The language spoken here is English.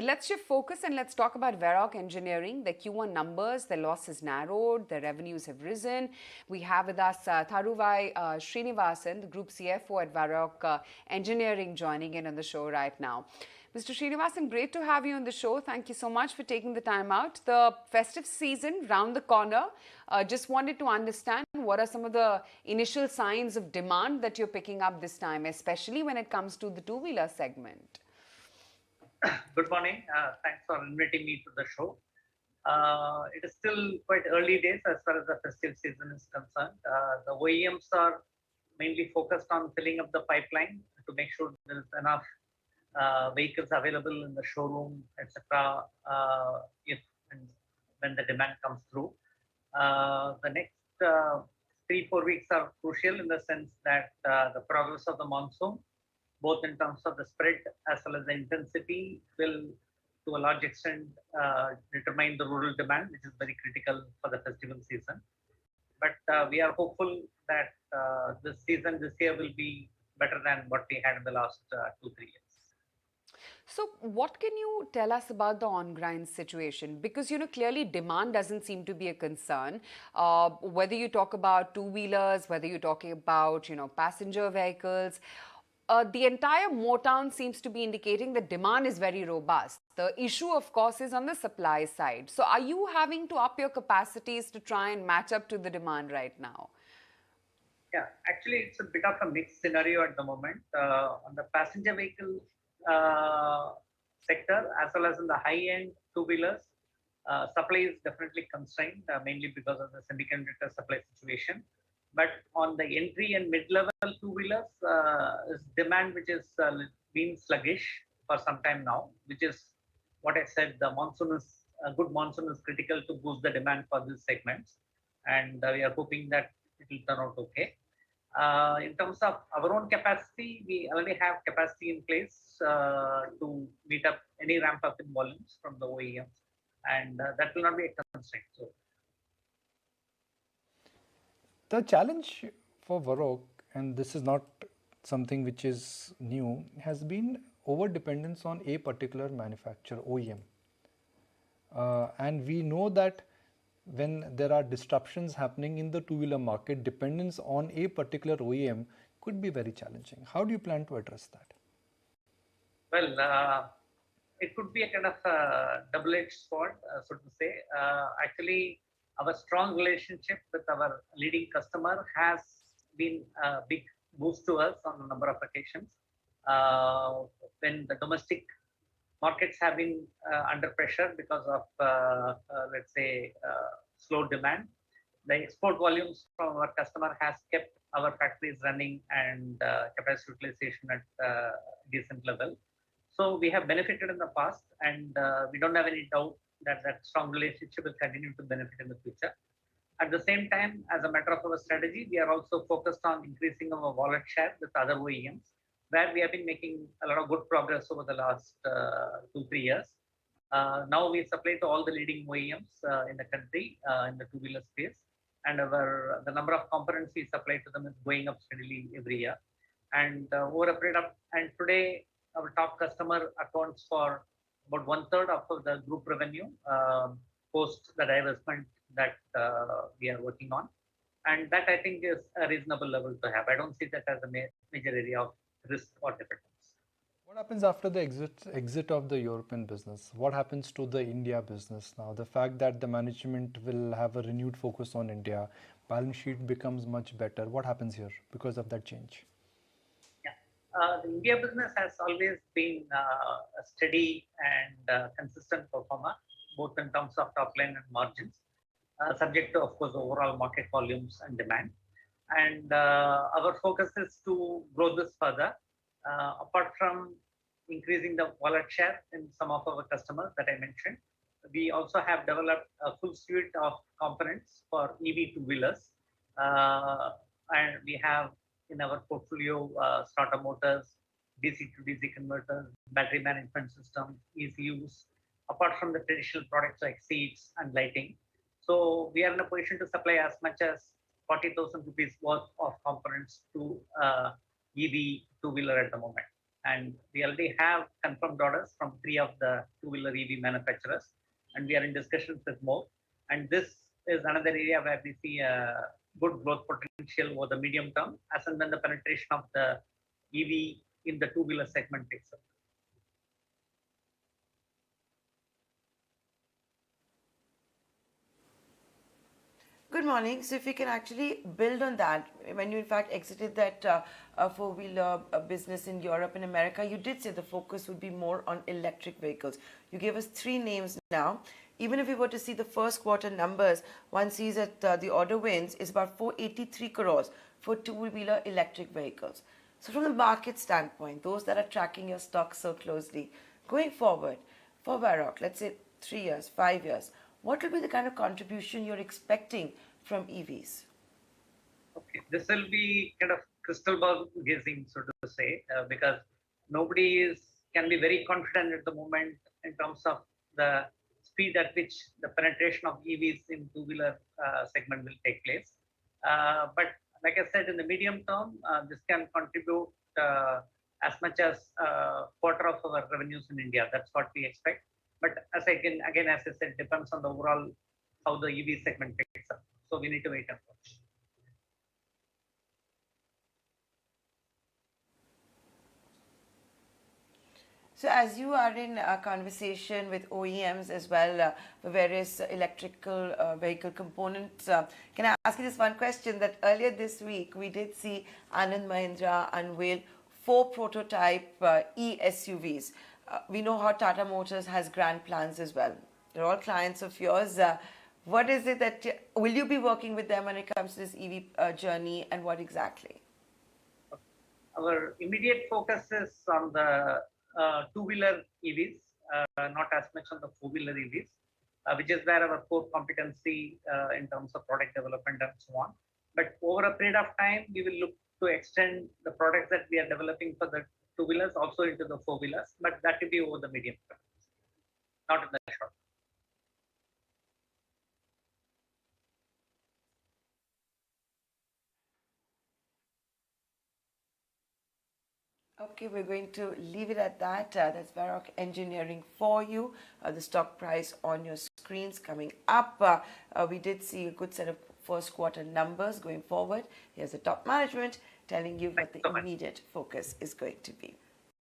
let's shift focus and let's talk about Varroc Engineering. The Q1 numbers, the loss has narrowed, the revenues have risen. We have with us Tharuvai Srinivasan, the Group CFO at Varroc Engineering, joining in on the show right now. Mr. Srinivasan, great to have you on the show. Thank you so much for taking the time out. The festive season round the corner. Just wanted to understand what are some of the initial signs of demand that you're picking up this time, especially when it comes to the two-wheeler segment. Good morning. Thanks for inviting me to the show. It is still quite early days as far as the festive season is concerned. The OEMs are mainly focused on filling up the pipeline to make sure there is enough vehicles available in the showroom, etc. If and when the demand comes through. The next 3-4 weeks are crucial in the sense that the progress of the monsoon, both in terms of the spread as well as the intensity, will to a large extent determine the rural demand, which is very critical for the festival season. But we are hopeful that this year will be better than what we had in the last 2-3 years. So what can you tell us about the on-ground situation? Because, clearly demand doesn't seem to be a concern. Whether you talk about two-wheelers, whether you're talking about, passenger vehicles, the entire Motown seems to be indicating that demand is very robust. The issue, of course, is on the supply side. So are you having to up your capacities to try and match up to the demand right now? Yeah, actually, it's a bit of a mixed scenario at the moment. On the passenger vehicle sector, as well as in the high-end two-wheelers, supply is definitely constrained, mainly because of the semiconductor supply situation. But on the entry and mid-level two-wheelers, is demand which is been sluggish for some time now, which is what I said, the monsoon is a good monsoon is critical to boost the demand for these segments. And we are hoping that it will turn out okay. In terms of our own capacity, we already have capacity in place to meet up any ramp up in volumes from the OEMs, and that will not be a constraint. So, the challenge for Varroc, and this is not something which is new, has been over dependence on a particular manufacturer, OEM. And we know that when there are disruptions happening in the two-wheeler market, dependence on a particular OEM could be very challenging. How do you plan to address that? Well, it could be a kind of a double-edged sword, so to say. Actually, our strong relationship with our leading customer has been a big boost to us on a number of occasions. When the domestic markets have been under pressure because of, let's say, slow demand, the export volumes from our customer has kept our factories running and capacity utilization at a decent level. So we have benefited in the past, and we don't have any doubt that that strong relationship will continue to benefit in the future. At the same time, as a matter of our strategy, we are also focused on increasing our wallet share with other OEMs, where we have been making a lot of good progress over the last 2-3 years. Now we supply to all the leading OEMs in the country in the two-wheeler space, and the number of components we supply to them is going up steadily every year. And over a period of, and today our top customer accounts for about 1/3 of the group revenue post the divestment that we are working on, and that I think is a reasonable level to have. I don't see that as a major area of risk or dependence. What happens after the exit of the European business? What happens to the India business now? The fact that the management will have a renewed focus on India, balance sheet becomes much better. What happens here because of that change? Yeah, the India business has always been a steady and consistent performer, both in terms of top line and margins, subject to, of course, overall market volumes and demand. And our focus is to grow this further. Apart from increasing the wallet share in some of our customers that I mentioned, we also have developed a full suite of components for EV two-wheelers. And we have in our portfolio starter motors, DC to DC converters, battery management system, ECUs, apart from the traditional products like seats and lighting. So we are in a position to supply as much as 40,000 rupees worth of components to EV two-wheeler at the moment. And we already have confirmed orders from 3 of the two-wheeler EV manufacturers, and we are in discussions with more. And this is another area where we see a good growth potential over the medium term, as and when the penetration of the EV in the two-wheeler segment picks up. Good morning. So, if you can actually build on that, when you in fact exited that four-wheeler business in Europe and America, you did say the focus would be more on electric vehicles. You gave us 3 names now. Even if we were to see the first quarter numbers, one sees that the order wins is about 483 crores for two-wheeler electric vehicles. So, from the market standpoint, those that are tracking your stock so closely, going forward for Varroc, let's say 3 years, 5 years, what will be the kind of contribution you're expecting from EVs? Okay, this will be kind of crystal ball gazing, so to say, because nobody can be very confident at the moment in terms of the speed at which the penetration of EVs in two-wheeler segment will take place. But like I said, in the medium term, this can contribute as much as quarter of our revenues in India. That's what we expect. But as again, as I said, depends on the overall how the EV segment picks up. So we need to wait and watch. So, as you are in a conversation with OEMs as well for various electrical vehicle components, can I ask you this one question? That earlier this week we did see Anand Mahindra unveil 4 prototype e-SUVs. We know how Tata Motors has grand plans as well. They're all clients of yours. What is it that will you be working with them when it comes to this EV journey, and what exactly? Our immediate focus is on the two-wheeler EVs, not as much on the four-wheeler EVs, which is where our core competency in terms of product development and so on. But over a period of time, we will look to extend the products that we are developing for the two-wheelers also into the four-wheelers, but that will be over the medium term, not in the short term. Okay, we're going to leave it at that. That's Varroc Engineering for you. The stock price on your screens coming up. We did see a good set of first quarter numbers going forward. Here's the top management telling you what the immediate focus is going to be.